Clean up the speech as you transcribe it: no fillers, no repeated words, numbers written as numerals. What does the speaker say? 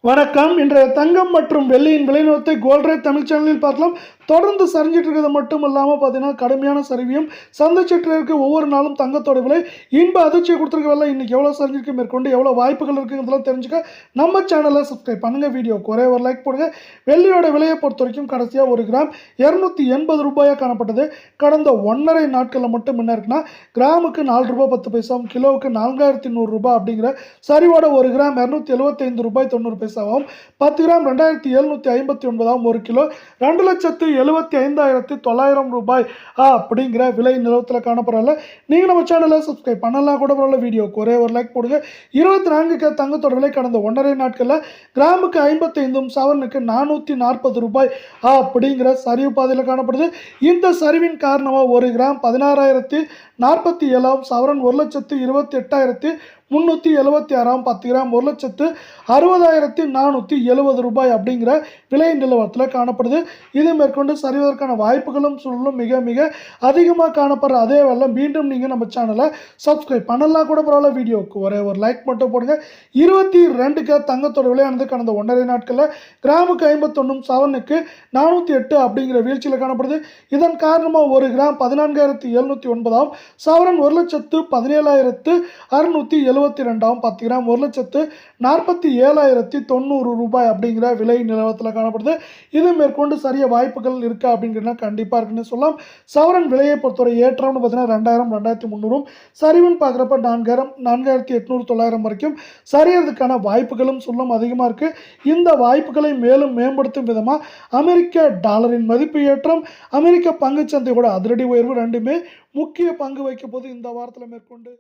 வணக்கம். இன்றைய தங்கம் மற்றும் வெள்ளியின் விலைநிலத்தை கோல்ட் ரேட் தமிழ் சேனலில் பார்க்கலாம். தொடர்ந்து சரிஞ்சிட்டு இருக்கிறது மட்டும் இல்லாமல் பார்த்தீங்கன்னா கடுமையான சரிவையும் சந்திச்சிட்டு இருக்க ஒவ்வொரு நாளும் தங்கத்தோட விலை இன்ப அதிர்ச்சியை கொடுத்துருக்க விலை இன்னைக்கு எவ்வளோ சரிஞ்சிருக்கு, மேற்கொண்டு எவ்வளோ வாய்ப்புகள் இருக்குங்கிறதெல்லாம் தெரிஞ்சுக்க நம்ம சேனலை சப்ஸ்கிரைப் பண்ணுங்கள். வீடியோ குறைய ஒரு லைக் போடுங்க. வெள்ளியோட விலையை பொறுத்த வரைக்கும் கடைசியாக ஒரு கிராம் 280 ரூபாயாக காணப்பட்டது. கடந்த 1.5 நாட்களில் மட்டும் என்ன இருக்குன்னா கிராமுக்கு 4 ரூபாய் 10 பைசாவும் கிலோவுக்கு 4100 ரூபாய் அப்படிங்கிற சரிவோட ஒரு கிராம் 275 ரூபாய் 90 பைசாவும் 10 கிராம் 2759 ஒரு கிலோ 2,75,900 ரூபாய் அப்படிங்கிற விலை நிலவரத்தில் காணப்படுறல. நீங்கள் நம்ம சேனலை சப்ஸ்கிரைப் பண்ணலாம் கூட பரவாயில்ல. வீடியோக்கு ஒரே ஒரு லைக் போடுங்க. 24K தங்கத்தோட விலை கடந்த 1.5 நாட்களில் கிராமுக்கு 55 சவரனுக்கு 440 ரூபாய் அப்படிங்கிற சரிவு பாதையில் காணப்படுது. இந்த சரிவின் காரணமாக ஒரு கிராம் 16,047 சவரன் 1,28,376 10 கிராம் 1,60,470 ரூபாய் அப்படிங்கிற விலை நிலவரத்தில் காணப்படுது. இது மேற்கொண்டு சரிவதற்கான வாய்ப்புகளும் சூழலும் மிக மிக அதிகமாக காணப்படுற அதே வேளை மீண்டும் நீங்கள் நம்ம சேனலை சப்ஸ்கிரைப் பண்ணலாம் கூட பரவாயில்ல. வீடியோவுக்கு ஒரே ஒரு லைக் மட்டும் போடுங்க. 22K தங்கத்தோட விலையானது கடந்த 1.5 நாட்களில் கிராமுக்கு 51 சவரனுக்கு 408 அப்படிங்கிற வீழ்ச்சியில் காணப்படுது. இதன் காரணமாக ஒரு கிராம் 14,709 சவரன் 1,17,672 10 கிராம் 1,47,900 ரூபாய் அப்படிங்கிற விலை நிலவரத்தில் காணப்படுது. இது மேற்கொண்டு சரிய வாய்ப்புகள் இருக்கா அப்படிங்கிறத கண்டிப்பாக இருக்குன்னு சொல்லலாம். சவரன் விலையை பொறுத்தவரை ஏற்றம்னு பார்த்தீங்கன்னா 2000 2300 சரிவுன்னு பார்க்குறப்ப 4000 4800 900 வரைக்கும் சரியறதுக்கான வாய்ப்புகளும் சொல்லும் அதிகமாக இருக்குது. இந்த வாய்ப்புகளை மேலும் மேம்படுத்தும் விதமாக அமெரிக்க டாலரின் மதிப்பு ஏற்றம், அமெரிக்க பங்குச்சந்தையோட அதிரடி உயர்வு ரெண்டுமே முக்கிய பங்கு வைக்க போது இந்த வாரத்தில் மேற்கொண்டு